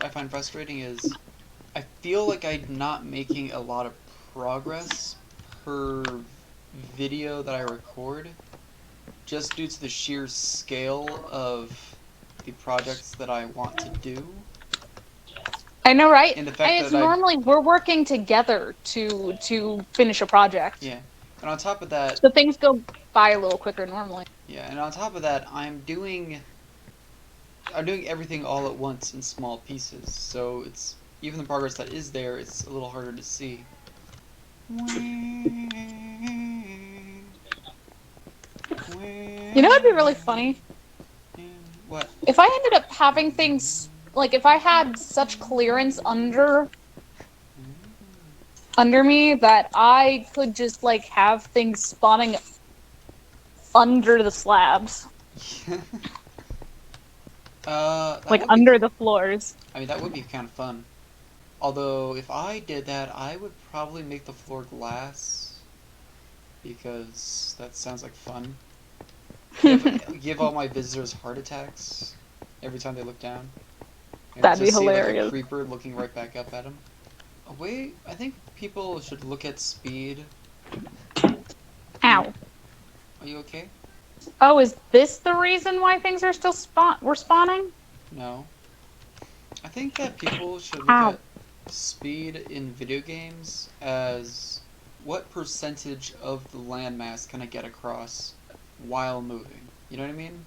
I find frustrating is I feel like I'm not making a lot of progress per video that I record, just due to the sheer scale of the projects that I want to do, I know, right? and the And fact it's that I normally we're working together to finish a project. yeah, and on top of that, So things go by a little quicker normally. yeah, and on top of that, I'm doing everything all at once in small pieces, so it's even the progress that is there, it's a little harder to see. You know what'd be really funny? What? If I ended up having things like if I had such clearance under me that I could just like have things spawning under the slabs, That like would be under cool. the floors. I mean, that would be kind of fun. Although, if I did that, I would probably make the floor glass because that sounds like fun. Give all my visitors heart attacks every time they look down, and That'd be just see like a hilarious. creeper looking right back up at them. Oh, wait, I think people should look at speed. You, Ow. are you okay? Oh, is this the reason why things are still we're spawning? No. I think that people should look Ow. at speed in video games as what percentage of the landmass can I get across while moving. You know what I mean?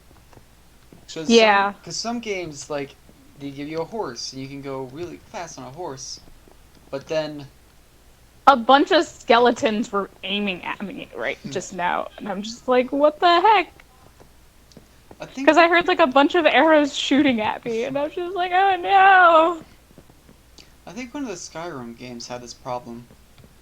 Because Yeah. some games, like, they give you a horse and you can go really fast on a horse, but then A bunch of skeletons were aiming at me right just now, and I'm just like, what the heck? I think Because I heard like a bunch of arrows shooting at me, and I was just like, oh no. I think one of the Skyrim games had this problem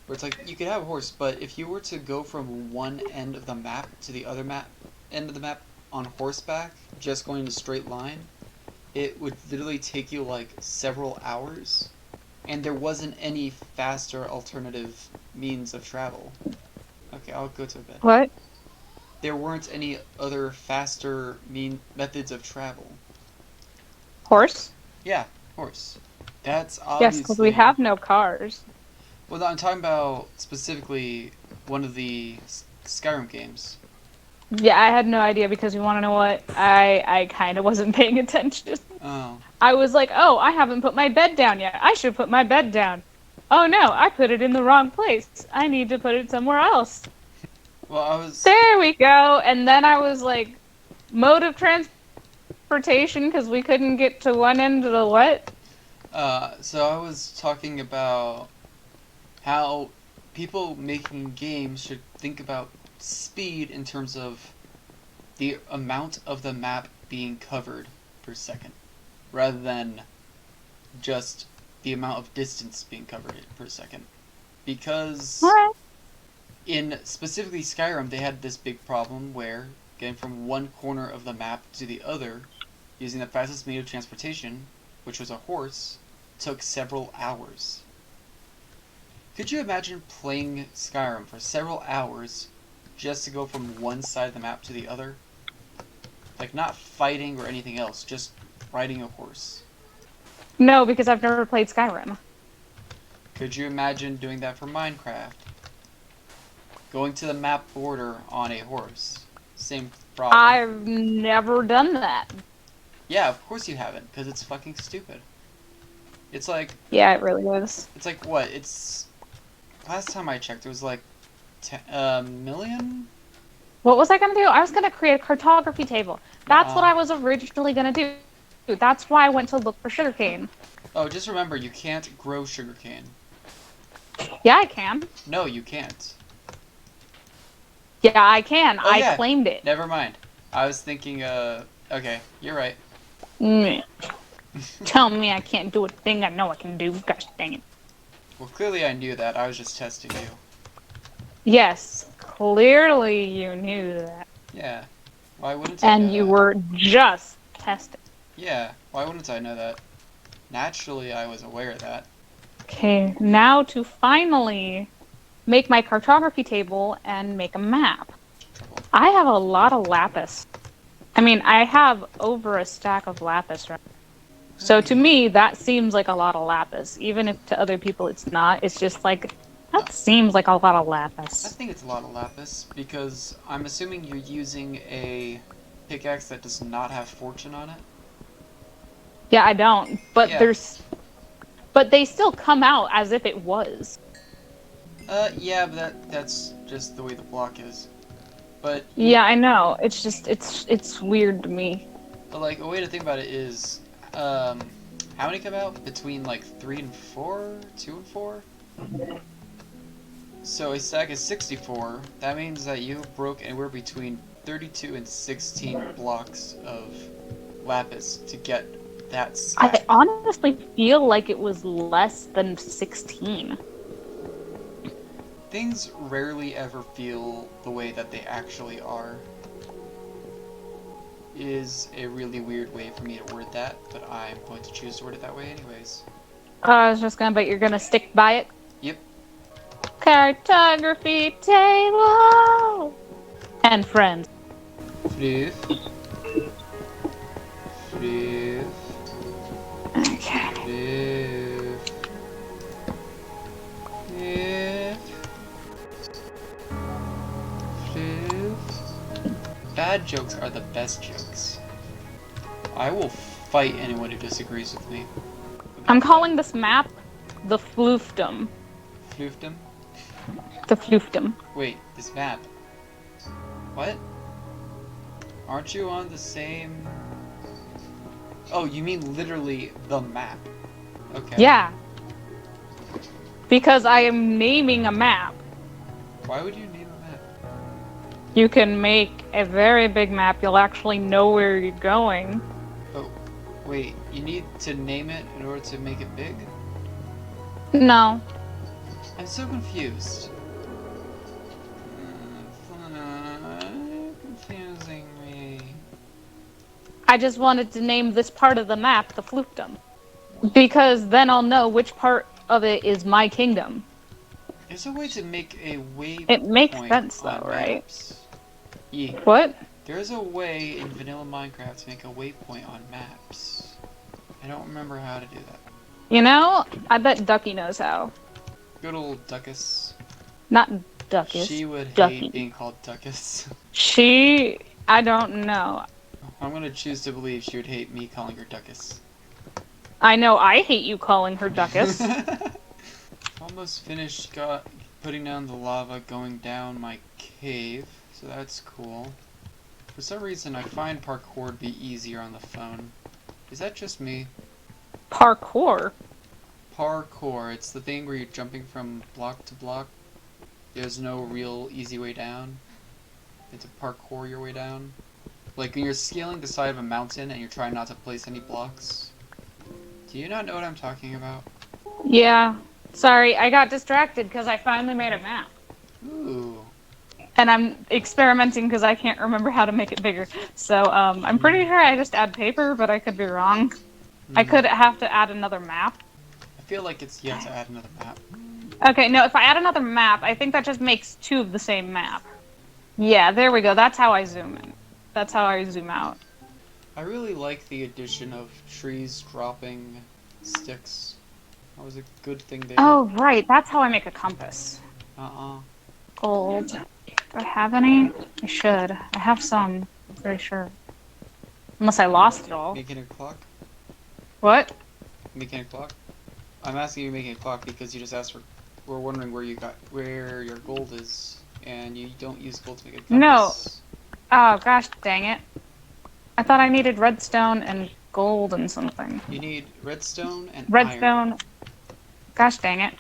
where it's like you could have a horse, but if you were to go from one end of the map to the other map end of the map on horseback, just going in a straight line, it would literally take you like several hours, and there wasn't any faster alternative means of travel. Okay, I'll go to bed. What? There weren't any other faster methods of travel. Horse? Yeah, horse. That's Yes, because we obviously. have no cars. Well, no, I'm talking about specifically one of the Skyrim games. Yeah, I had no idea because you want to know what? I kind of wasn't paying attention. Oh. I was like, oh, I haven't put my bed down yet. I should put my bed down. Oh no, I put it in the wrong place. I need to put it somewhere else. Well, I was. There we go. And then I was like, mode of transportation because we couldn't get to one end of the what? So I was talking about how people making games should think about speed in terms of the amount of the map being covered per second, rather than just the amount of distance being covered per second. All Because right. in specifically Skyrim, they had this big problem where getting from one corner of the map to the other using the fastest means of transportation, which was a horse, took several hours. Could you imagine playing Skyrim for several hours just to go from one side of the map to the other? Like, not fighting or anything else, just riding a horse. No, because I've never played Skyrim. Could you imagine doing that for Minecraft? Going to the map border on a horse. Same problem. I've never done that. Yeah, of course you haven't, because it's fucking stupid. It's like, Yeah, it really is. it's like what? It's last time I checked, it was like 10 million. What was I going to do? I was going to create a cartography table. That's what Uh, I was originally going to do. That's why I went to look for sugarcane. oh, just remember, you can't grow sugarcane. Yeah, I can. No, you can't. Yeah, I can. Oh I yeah, claimed it. never mind. I was thinking. Okay, you're right. Mm. Tell me I can't do a thing I know I can do. Gosh dang it. Well, clearly I knew that. I was just testing you. Yes, clearly you knew that. Yeah. Why wouldn't I know And you that? were just testing. Yeah. Why wouldn't I know that? Naturally, I was aware of that. Okay, now to finally make my cartography table and make a map. Trouble. I have a lot of lapis. I mean, I have over a stack of lapis right So to me, that seems like a lot of lapis. Even if to other people it's not, it's just like, that seems like a lot of I lapis. think it's a lot of lapis because I'm assuming you're using a pickaxe that does not have fortune on it. Yeah, I don't. But Yeah. but they still come out as if it was. Yeah, but that's just the way the block is. But Yeah, I know. It's just it's weird to me. but like a way to think about it is, um, how many come out between like 3 and 4, 2 and 4? So a stack is 64. That means that you broke anywhere between 32 and 16 blocks of lapis to get that stack. I honestly feel like it was less than 16. Things rarely ever feel the way that they actually are. Is a really weird way for me to word that, but I'm going to choose to word it that way anyways. I was just gonna bet you're gonna stick by it. Yep. Cartography table and friends. Floof. Floof. Okay. Floof. Floof. Floof. Bad jokes are the best jokes. I will fight anyone who disagrees with me. I'm calling this map the floofdom. Floofdom? The floofdom. Wait, this map. What? Aren't you on the same... Oh, you mean literally the map. Okay. Yeah. Because I am naming a map. Why would you name a map? You can make a very big map. You'll actually know where you're going. Oh, wait, you need to name it in order to make it big? No. I'm so confused. Confusing me. I just wanted to name this part of the map the floofdom. Because then I'll know which part of it is my kingdom. There's a way to make a waypoint. It makes sense though, on right? maps. Yeah. What? There's a way in vanilla Minecraft to make a waypoint on maps. I don't remember how to do that. You know, I bet Ducky knows how. Good old Duckus. Not Duckus. She would Ducky. hate being called Duckus. I don't know. I'm gonna choose to believe she would hate me calling her Duckus. I know I hate you calling her Duckus. Almost finished putting down the lava going down my cave, so that's cool. For some reason I find parkour to be easier on the phone. Is that just me? Parkour? Parkour, it's the thing where you're jumping from block to block. There's no real easy way down. It's a parkour your way down. Like when you're scaling the side of a mountain and you're trying not to place any blocks. Do you not know what I'm talking about? Yeah. Sorry, I got distracted because I finally made a map. Ooh. And I'm experimenting because I can't remember how to make it bigger. So, I'm pretty sure I just add paper, but I could be wrong. I could have to add another map. I feel like you have to add another map. Okay, no, if I add another map, I think that just makes two of the same map. Yeah, there we go. That's how I zoom in. That's how I zoom out. I really like the addition of trees dropping sticks. That was a good thing they did. Oh, right. That's how I make a compass. Uh-uh. Gold. Do I have any? I should. I have some. I'm pretty sure. Unless I lost it all. Making a clock? What? Making a clock? I'm asking you making a clock because you just asked for... We're wondering where your gold is. And you don't use gold to make a compass. No. Oh, gosh dang it. I thought I needed redstone and gold and something. You need redstone and Redstone. iron. Gosh dang it.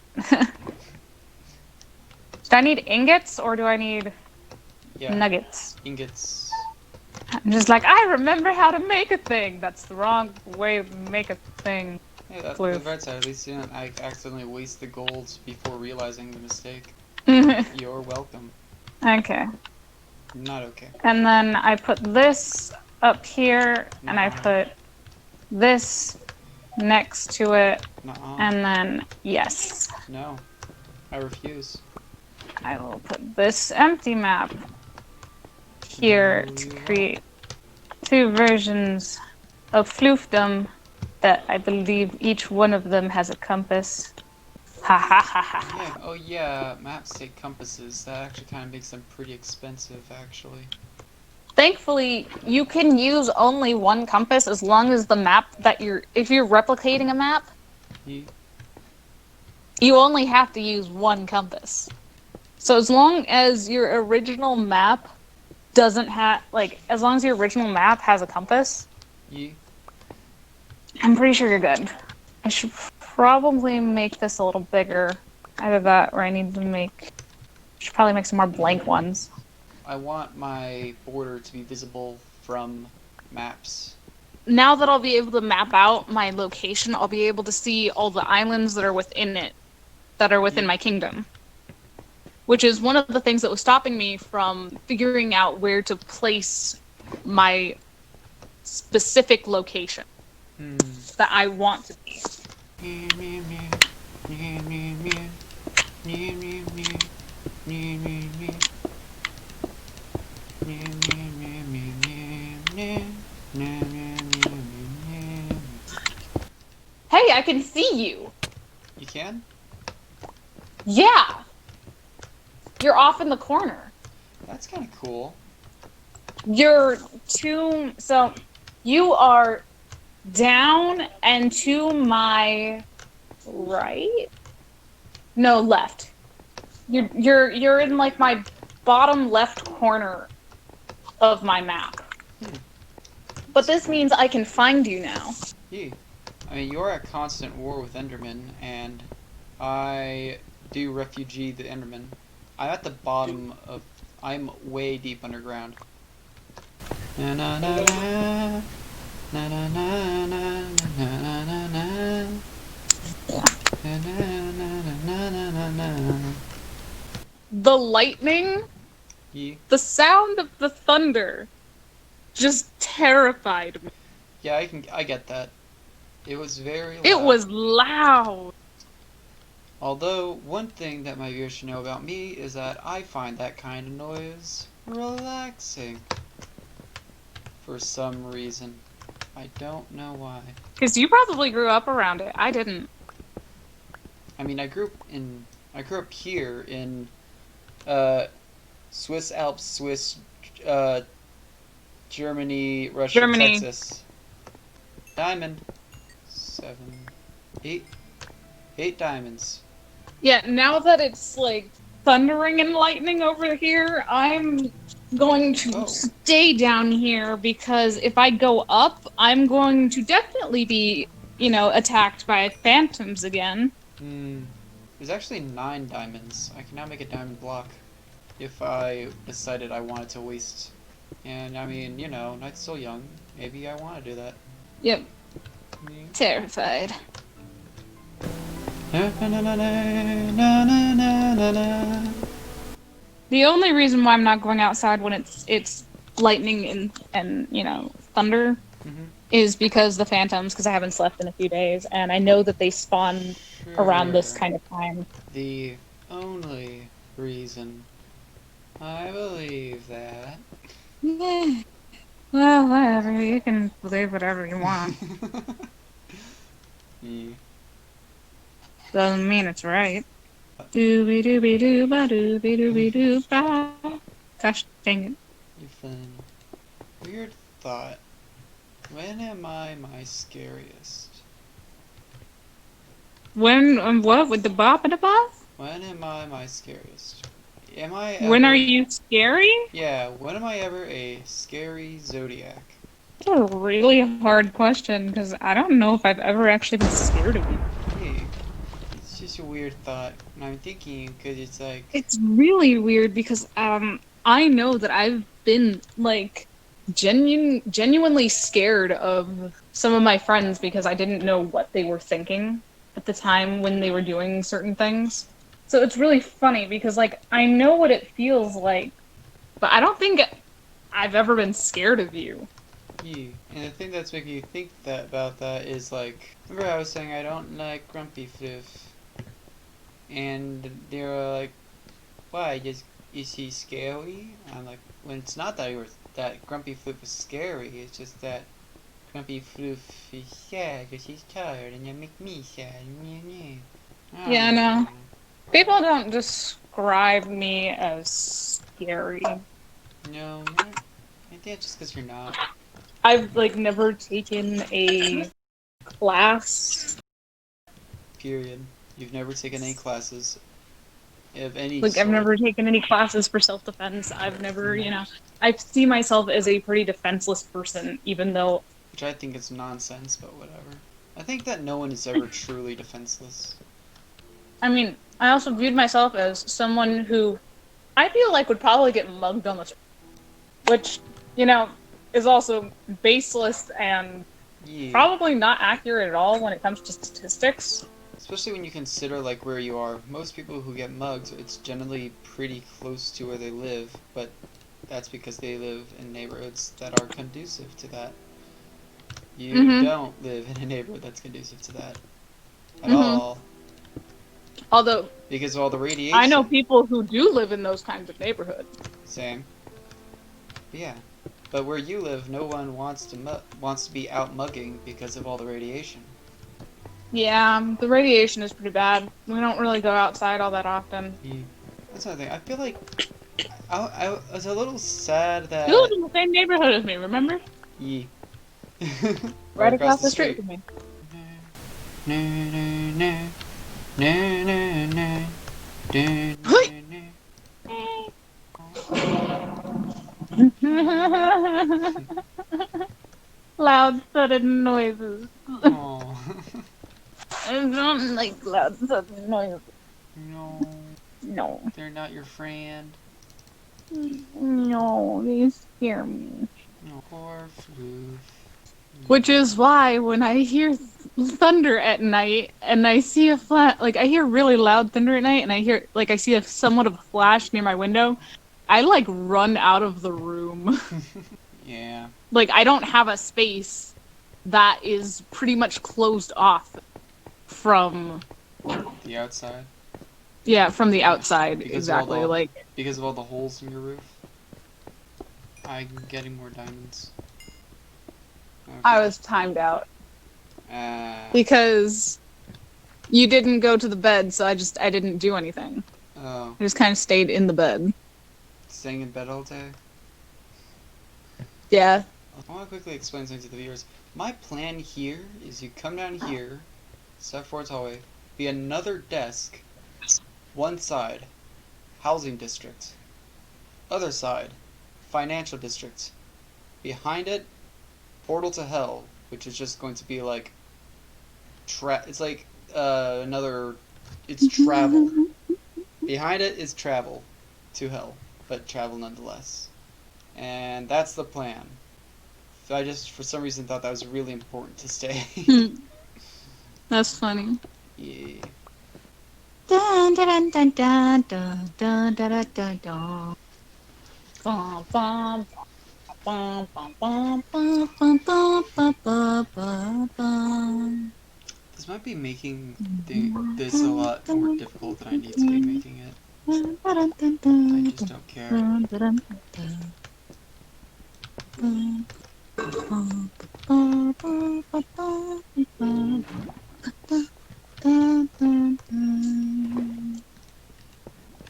Do I need ingots or do I need nuggets? Ingots. I'm just like, I remember how to make a thing. That's the wrong way to make a thing. Hey, that's the bright side. At least you didn't accidentally waste the gold before realizing the mistake. You're welcome. Okay. Not okay. And then I put this up here, and I put this next to it, and then, yes. No. I refuse. I will put this empty map here to create two versions of floofdom that I believe each one of them has a compass. Ha ha ha ha Yeah. ha. Oh yeah. Maps take compasses. That actually kind of makes them pretty expensive, actually. Thankfully, you can use only one compass as long as the map that if you're replicating a map, Yeah. you only have to use one compass. So as long as your original map doesn't have, like, as long as your original map has a compass, Yeah. I'm pretty sure you're good. I should probably make this a little bigger. Either that or I need to should probably make some more blank ones. I want my border to be visible from maps. Now that I'll be able to map out my location, I'll be able to see all the islands that are within it, that are within Yeah. my kingdom. Which is one of the things that was stopping me from figuring out where to place my specific location that I want to be. Hey, I can see you! You can? Yeah! You're off in the corner. That's kind of cool. So you are down and to my right? No, left. You're in like my bottom left corner of my map. But this means I can find you now. Yeah. I mean, you're at constant war with Enderman, and I do refugee the Enderman. I'm at the bottom of... I'm way deep underground. Na na na na na na na na na na na. The lightning, Yeah. the sound of the thunder just terrified me. Yeah, I get that. It was very loud. It was loud. Although, one thing that my viewers should know about me is that I find that kind of noise relaxing. For some reason. I don't know why. Because you probably grew up around it. I didn't. I mean, I grew up here in, Swiss Alps, Germany, Russia, Germany. Texas. Diamond. 7, 8. 8 diamonds. Yeah, now that it's like thundering and lightning over here, I'm going to stay down here because if I go up, I'm going to definitely be, attacked by phantoms again. There's actually 9 diamonds. I can now make a diamond block if I decided I wanted to waste. And I mean, Night's still young. Maybe I want to do that. Yep. Terrified. The only reason why I'm not going outside when it's lightning and thunder is because the phantoms, because I haven't slept in a few days, and I know that they spawn around this kind of time. The only reason I believe that. Yeah. Well, whatever. You can believe whatever you want. Yeah. Doesn't mean it's right. Doobie doobie doo ba doobie doobie doo ba. Gosh dang it. You fun. Weird thought. When am I my scariest? When what with the bop and the bop? When am I my scariest? Am I When are you scary? Yeah, when am I ever a scary Zodiac? That's a really hard question because I don't know if I've ever actually been scared of you. Hey, it's just a weird thought, and I'm thinking because it's like... It's really weird because I know that I've been like genuinely scared of some of my friends because I didn't know what they were thinking at the time when they were doing certain things. So it's really funny because like I know what it feels like, but I don't think I've ever been scared of you. Yeah, and the thing that's making you think about that is like, remember I was saying I don't like Grumpy Fluff, and they were like, why? Is he scary? I'm like, when it's not that that Grumpy Fluff is scary, it's just that Grumpy Floof is sad because he's tired, and you make me sad. Yeah, no. People don't describe me as scary. No, I think it's just because you're not. I've like never taken a class. Period. You've never taken any classes of any Like I've sort. never taken any classes for self-defense. I've never, I see myself as a pretty defenseless person, even though Which I think is nonsense, but whatever. I think that no one is ever truly defenseless. I mean, I also viewed myself as someone who I feel like would probably get mugged on the street, which, is also baseless and Yeah. probably not accurate at all when it comes to statistics. Especially when you consider like where you are. Most people who get mugged, it's generally pretty close to where they live, but that's because they live in neighborhoods that are conducive to that. You don't live in a neighborhood that's conducive to that at all. Although because of all the radiation. I know people who do live in those kinds of neighborhoods. Same. But yeah. But where you live, no one wants to be out mugging because of all the radiation. Yeah, the radiation is pretty bad. We don't really go outside all that often. Yeah. That's another thing. I feel like I was a little sad that You live in the same neighborhood as me, remember? Yeah. Right across the street from me. Loud sudden noises. Oh. I don't like loud sudden noises. No. No. They're not your friend. No, they scare me. No. Poor Floof. Which is why when I hear thunder at night and I see I hear really loud thunder at night and I see somewhat of a flash near my window, I like run out of the room. Yeah. Like I don't have a space that is pretty much closed off from the outside. Yeah, from the outside, because exactly. Because of all the holes in your roof. I'm getting more diamonds. Okay. I was timed out. Because you didn't go to the bed, so I didn't do anything. Oh. I just kind of stayed in the bed. Staying in bed all day? Yeah. I want to quickly explain something to the viewers. My plan here is you come down here, step forward hallway, be another desk, one side, housing district, other side, financial district, behind it, portal to hell, which is just going to be like, it's like it's travel. Behind it is travel to hell, but travel nonetheless. And that's the plan. I just, for some reason, thought that was really important to stay. That's funny. Yeah. Dun, dun, dun, dun, dun, dun, dun, dun, dun. Bum, bum, bum, bum, bum, bum, bum, bum, bum, bum, bum. This might be making this a lot more difficult than I need to be making it. I just don't care.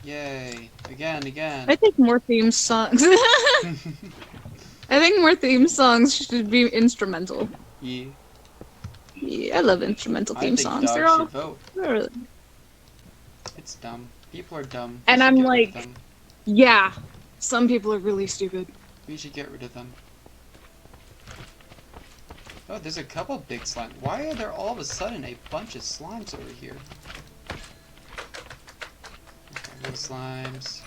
Yay. Again. I think more theme songs. I think more theme songs should be instrumental. Yeah. Yeah, I love instrumental theme songs. They're all vote. Really... It's dumb. People are dumb. And I'm like, yeah, some people are really stupid. We should get rid of them. Oh, there's a couple big slimes. Why are there all of a sudden a bunch of slimes over here? Okay, little slimes.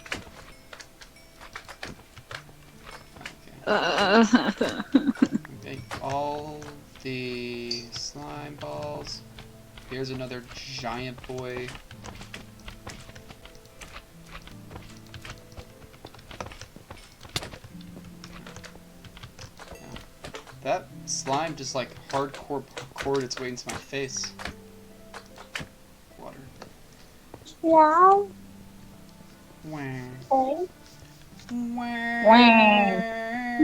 Okay, all the slime balls. Here's another giant boy. That slime just like hardcore poured its way into my face. Water. Wow. Wow. Wow. For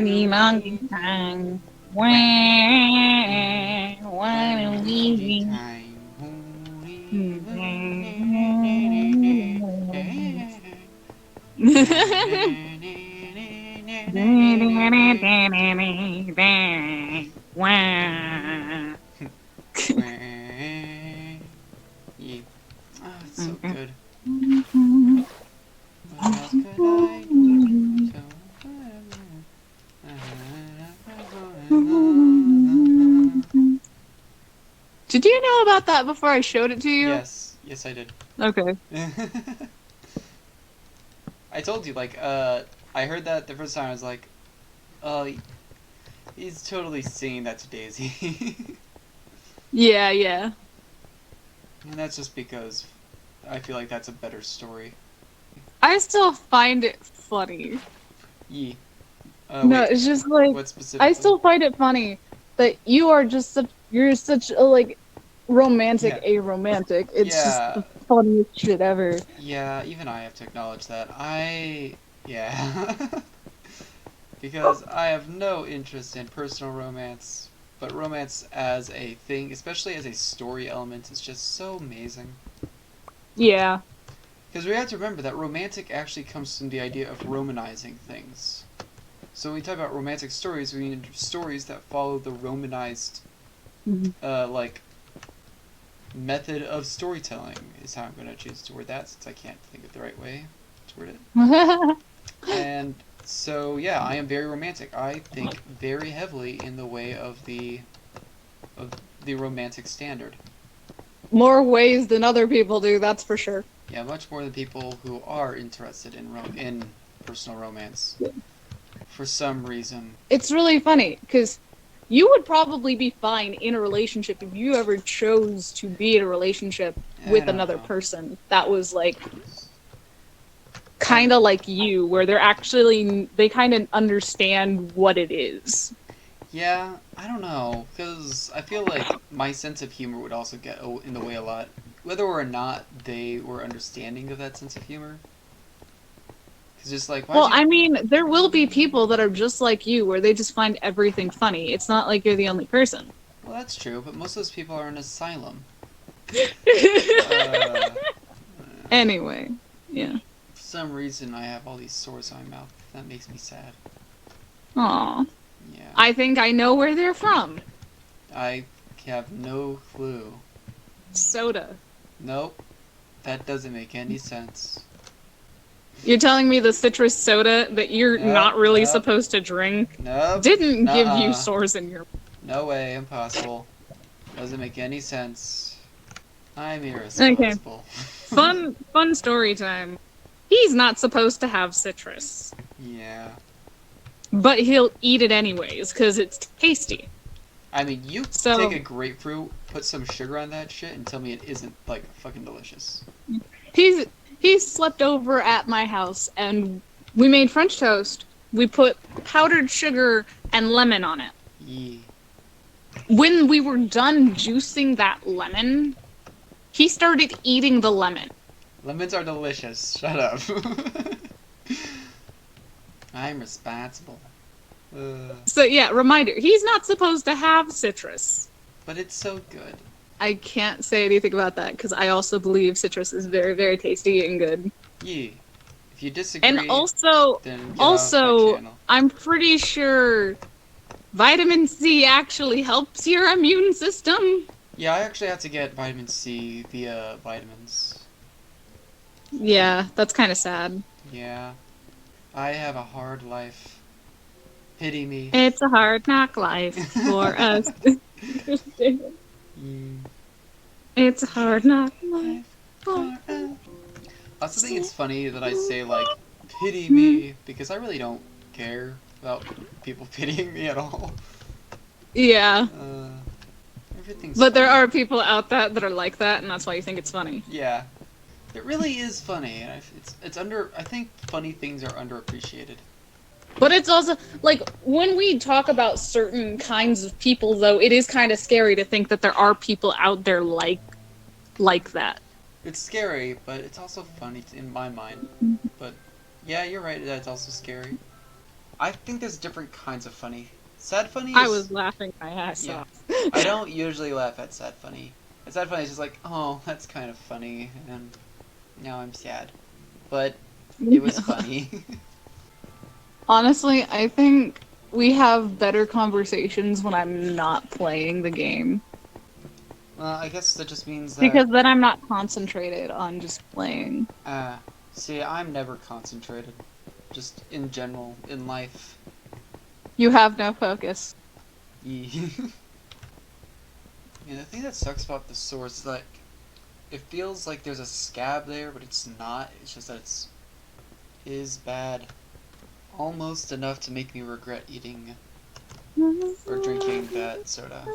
the longest time. When we Yeah. Oh, it's so good. What else could I do? So Did you know about that before I showed it to you? yes, yes, I did. Okay. I told you, like, I heard that the first time. I was like, oh, he's totally singing that to Daisy. Yeah, yeah. And that's just because I feel like that's a better story. I still find it funny. Yee. No, Wait, it's just like what specifically? I still find it funny that you're such a like romantic Yeah. aromantic. It's just Yeah, the funniest shit ever. yeah, even I have to acknowledge that. Yeah. Because I have no interest in personal romance, but romance as a thing, especially as a story element, is just so amazing. Yeah. Because we have to remember that romantic actually comes from the idea of romanizing things. So when we talk about romantic stories, we mean stories that follow the romanized, like, method of storytelling, is how I'm going to choose to word that, since I can't think of the right way to word it. And so, yeah, I am very romantic. I think very heavily in the way of the romantic standard. More ways than other people do, that's for sure. Yeah, much more than people who are interested in personal romance. Yeah. For some reason. It's really funny because you would probably be fine in a relationship if you ever chose to be in a relationship I with don't another know. person that was like kind of like you, where they kind of understand what it is. Yeah, I don't know, because I feel like my sense of humor would also get in the way a lot, whether or not they were understanding of that sense of humor. Because just like, Well, I mean, there will be people that are just like you, where they just find everything funny. It's not like you're the only person. Well, that's true, but most of those people are in asylum. Anyway, yeah. For some reason, I have all these sores on my mouth. That makes me sad. Aw. Yeah. I think I know where they're from. I have no clue. Soda. Nope. That doesn't make any sense. You're telling me the citrus soda that you're not really Nope. supposed to drink Nope. didn't give you Nuh-uh. sores in your... No way, impossible. Doesn't make any sense. I'm irresponsible. Okay. Fun story time. He's not supposed to have citrus. Yeah. But he'll eat it anyways, because it's tasty. I mean, you take a grapefruit, put some sugar on that shit, and tell me it isn't, like, fucking delicious. He slept over at my house, and we made French toast. We put powdered sugar and lemon on it. Yee. When we were done juicing that lemon, he started eating the lemon. Lemons are delicious. Shut up. I'm responsible. So yeah, reminder, he's not supposed to have citrus. But it's so good. I can't say anything about that, because I also believe citrus is very, very tasty and good. Yeah. If you disagree, and also, then get off my channel. I'm pretty sure vitamin C actually helps your immune system. Yeah, I actually have to get vitamin C via vitamins. Yeah, that's kind of sad. Yeah. I have a hard life. Pity me. It's a hard knock life for us. It's a hard knock life for us. I also think it's funny that I say, like, pity me, because I really don't care about people pitying me at all. Yeah. Everything's But there funny. are people out there that are like that, and that's why you think it's funny. Yeah. It really is funny, and I think funny things are underappreciated. But it's also, like, when we talk about certain kinds of people, though, it is kind of scary to think that there are people out there like that. It's scary, but it's also funny in my mind. But Yeah, you're right. That's also scary. I think there's different kinds of funny. Sad funny I is was laughing my ass yeah. off. I don't usually laugh at sad funny. At sad funny is just like, oh, that's kind of funny, and now I'm sad. But it was funny. Honestly, I think we have better conversations when I'm not playing the game. Well, I guess that just means that. Because then I'm not concentrated on just playing. See, I'm never concentrated. Just in general, in life. You have no focus. Yeah, the thing that sucks about the sword is like, it feels like there's a scab there, but it's not. It's just that is bad. Almost enough to make me regret eating or drinking that soda.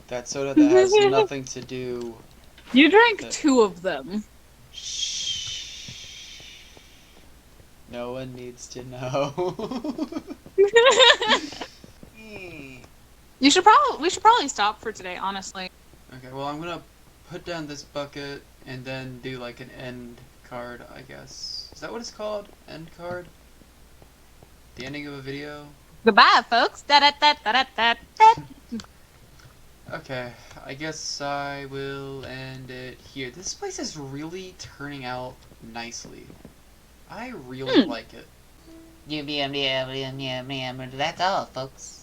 That soda that has nothing to do. You drank With 2 of them. Shh. No one needs to know. We should probably stop for today, honestly. Okay, well, I'm gonna put down this bucket and then do like an end card, I guess. Is that what it's called? End card? The ending of a video? Goodbye, folks. Da-da-da-da-da-da. Okay, I guess I will end it here. This place is really turning out nicely. I really like it. That's all, folks.